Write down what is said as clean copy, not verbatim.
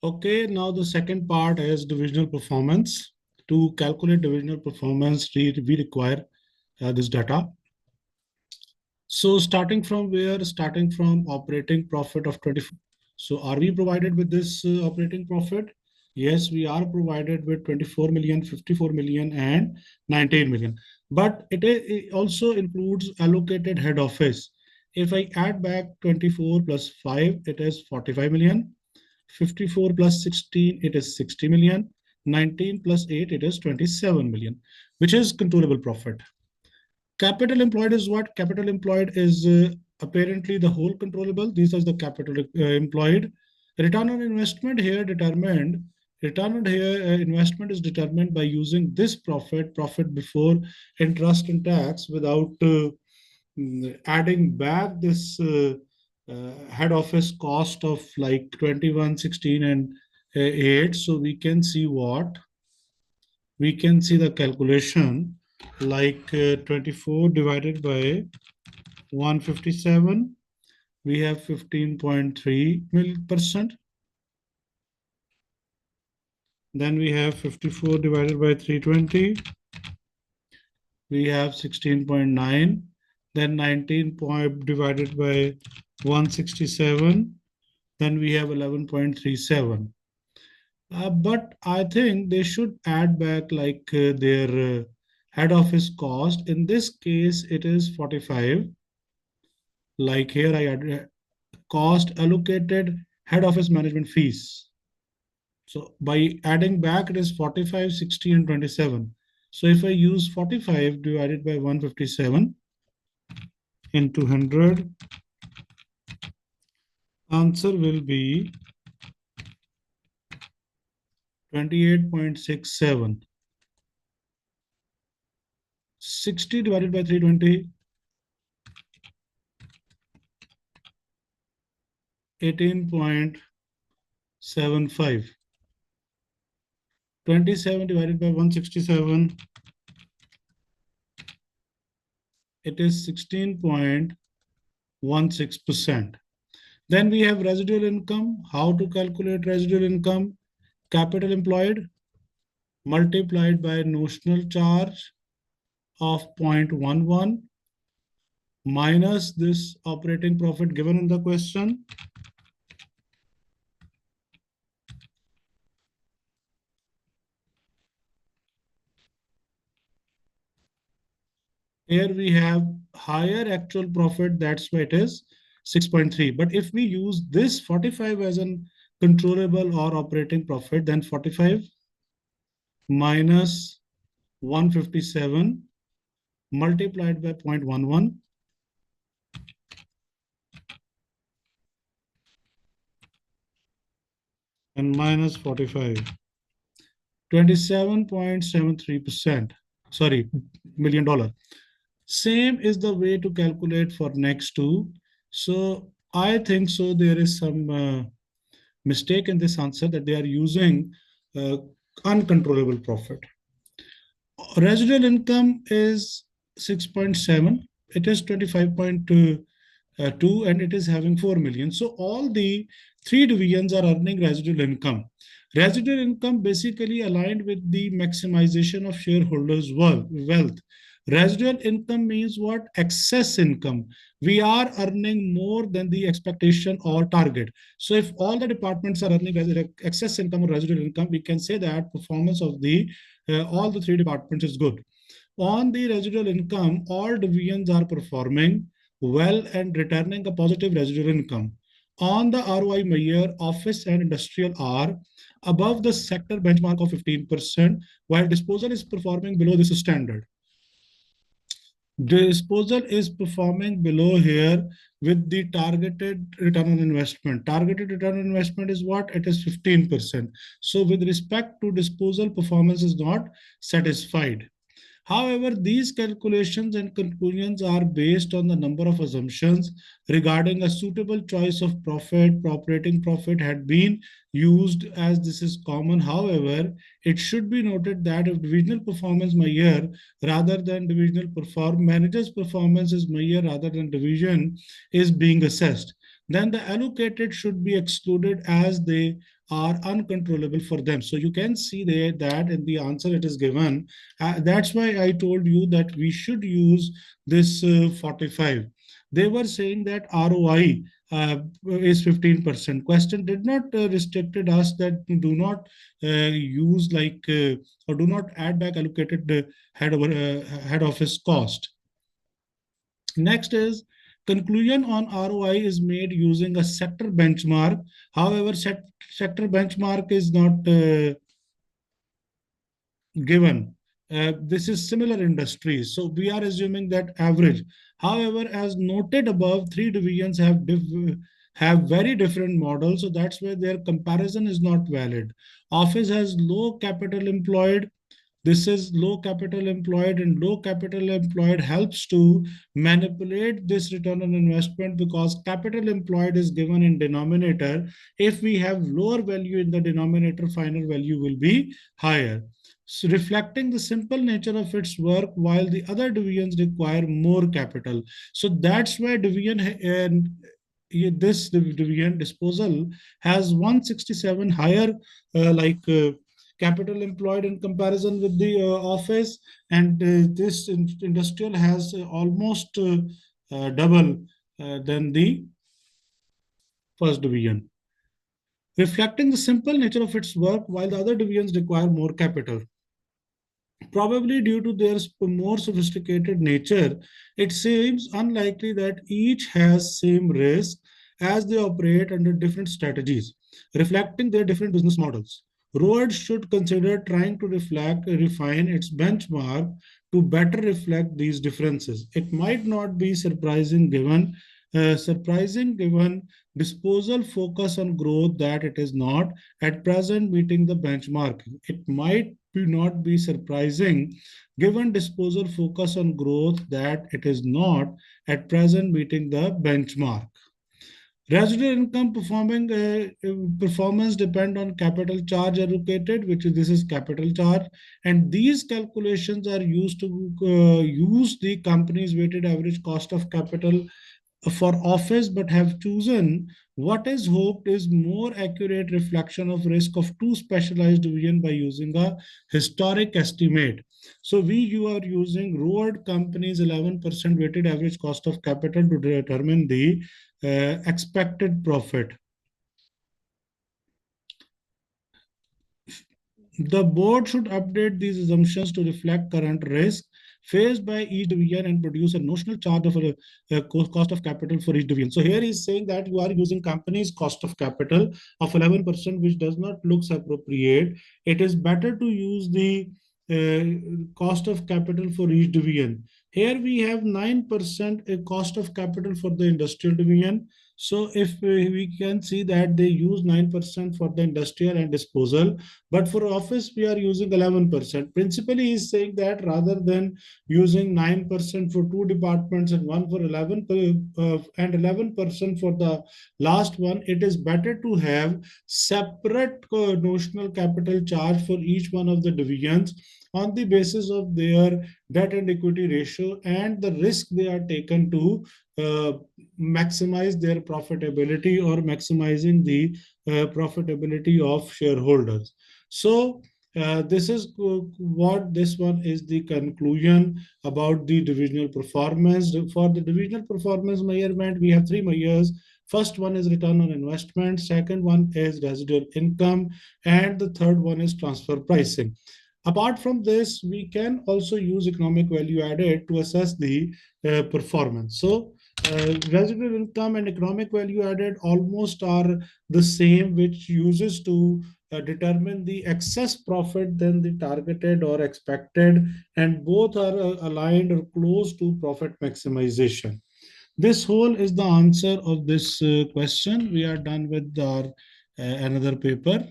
Okay, now the second part is divisional performance. To calculate divisional performance, we require this data. So starting from where? Starting from operating profit of 24. So are we provided with this operating profit? Yes, we are provided with 24 million, 54 million, and 19 million. But it also includes allocated head office. If I add back 24 plus 5, it is 45 million. 54 plus 16, it is 60 million. 19 plus 8, it is 27 million, which is controllable profit. Capital employed is what? Capital employed is apparently the whole controllable. These are the capital employed. Return on investment here determined. Return on here investment is determined by using this profit before interest and tax without adding back this head office cost of like 21, 16, and 8. So we can see what? We can see the calculation like 24 divided by 157, we have 15.3%. Then we have 54 divided by 320, we have 16.9. Then 19 divided by 167, then we have 11.37. But I think they should add back like their head office cost. In this case, it is 45. Like here, I add cost allocated head office management fees. So by adding back, it is 45, 60, and 27. So if I use 45 divided by 157 into 100, answer will be 28.67. 60 divided by 320, 18.75. 27 divided by 167, it is 16.16%. Then we have residual income. How to calculate residual income? Capital employed multiplied by notional charge of 0.11 minus this operating profit given in the question. Here we have higher actual profit, that's why it is 6.3. But if we use this 45 as an controllable or operating profit, then 45 minus 157 multiplied by 0.11 and minus 45, 27.73%. Sorry, $1 million. Same is the way to calculate for next two. So I think so there is some mistake in this answer that they are using uncontrollable profit. Residual income is 6.7. It is 25.2 and it is having 4 million. So all the three divisions are earning residual income. Residual income basically aligned with the maximization of shareholders' wealth. Residual income means what? Excess income. We are earning more than the expectation or target. So if all the departments are earning excess income or residual income, we can say that performance of the all the three departments is good. On the residual income, all divisions are performing well and returning a positive residual income. On the ROI measure, office and industrial are above the sector benchmark of 15%, while disposal is performing below this standard. Disposal is performing below here with the targeted return on investment. Targeted return on investment is what? It is 15%. So with respect to disposal, performance is not satisfied. However, these calculations and conclusions are based on the number of assumptions regarding a suitable choice of profit. Operating profit had been used as this is common. However, it should be noted that if divisional performance measure rather than divisional manager's performance is measure rather than division is being assessed, then the allocated should be excluded as they are uncontrollable for them. So you can see there that in the answer it is given. That's why I told you that we should use this 45. They were saying that ROI is 15%. Question did not restricted us that do not use or do not add back allocated head office cost. Next is conclusion on ROI is made using a sector benchmark. However, sector benchmark is not given. This is similar industries. So we are assuming that average. However, as noted above, three divisions have very different models. So that's where their comparison is not valid. Office has low capital employed. This is low capital employed, and low capital employed helps to manipulate this return on investment because capital employed is given in denominator. If we have lower value in the denominator, final value will be higher. So reflecting the simple nature of its work, while the other divisions require more capital. So that's why division and this division disposal has 167 higher capital employed in comparison with the office, and this industrial has almost double than the first division, reflecting the simple nature of its work while the other divisions require more capital. Probably due to their more sophisticated nature, it seems unlikely that each has same risk as they operate under different strategies, reflecting their different business models. Road should consider trying to refine its benchmark to better reflect these differences. It might not be surprising given disposal focus on growth that it is not at present meeting the benchmark. It might not be surprising given disposal focus on growth that it is not at present meeting the benchmark. Residual income performance depend on capital charge allocated, which is this is capital charge, and these calculations are used to use the company's weighted average cost of capital for office, but have chosen what is hoped is more accurate reflection of risk of two specialized division by using a historic estimate. So you are using road companies 11% weighted average cost of capital to determine the expected profit. The board should update these assumptions to reflect current risk faced by each division and produce a notional charge of a cost of capital for each division. So here he's saying that you are using company's cost of capital of 11%, which does not look appropriate. It is better to use the cost of capital for each division. Here we have 9% cost of capital for the industrial division. So if we can see that they use 9% for the industrial and disposal, but for office, we are using 11%. Principally, he's saying that rather than using 9% for two departments and one for 11% for the last one, it is better to have separate notional capital charge for each one of the divisions on the basis of their debt and equity ratio and the risk they are taken to maximize their profitability or maximizing the profitability of shareholders. So this is what this one is the conclusion about the divisional performance. For the divisional performance measurement, we have three measures. First one is return on investment, second one is residual income, and the third one is transfer pricing. Apart from this, we can also use economic value added to assess the performance. So residual income and economic value added almost are the same, which uses to determine the excess profit than the targeted or expected, and both are aligned or close to profit maximization. This whole is the answer of this question. We are done with our another paper.